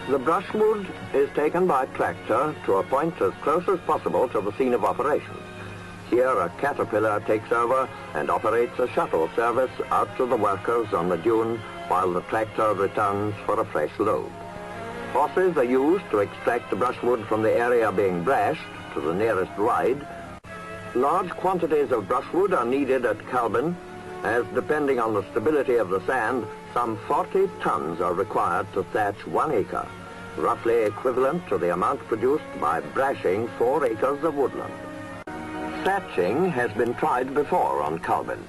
The brushwood is taken by tractor to a point as close as possible to the scene of operations. Here a caterpillar takes over and operates a shuttle service out to the workers on the dune while the tractor returns for a fresh load. Horses are used to extract the brushwood from the area being brashed to the nearest ride. Large quantities of brushwood are needed at Culbin, as depending on the stability of the sand, some 40 tons are required to thatch 1 acre, roughly equivalent to the amount produced by brashing 4 acres of woodland. Thatching has been tried before on Culbin.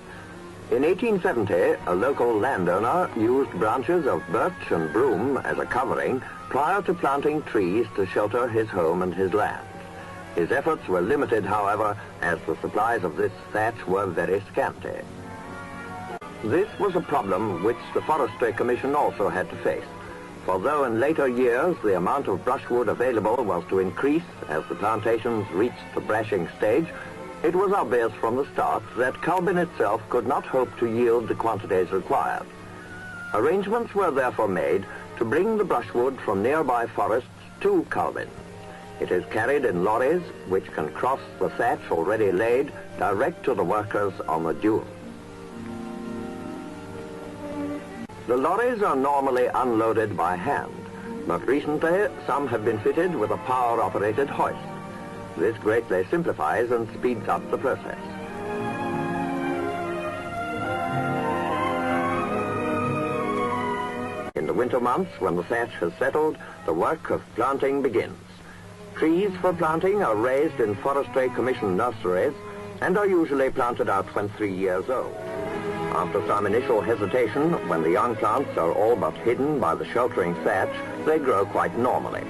In 1870, a local landowner used branches of birch and broom as a covering prior to planting trees to shelter his home and his land. His efforts were limited, however, as the supplies of this thatch were very scanty. This was a problem which the Forestry Commission also had to face, for though in later years the amount of brushwood available was to increase as the plantations reached the brashing stage, it was obvious from the start that Culbin itself could not hope to yield the quantities required. Arrangements were therefore made to bring the brushwood from nearby forests to Culbin. It is carried in lorries which can cross the thatch already laid direct to the workers on the dune. The lorries are normally unloaded by hand, but recently some have been fitted with a power-operated hoist. This greatly simplifies and speeds up the process. In the winter months, when the thatch has settled, the work of planting begins. Trees for planting are raised in Forestry Commission nurseries and are usually planted out when 3 years old. After some initial hesitation, when the young plants are all but hidden by the sheltering thatch, they grow quite normally.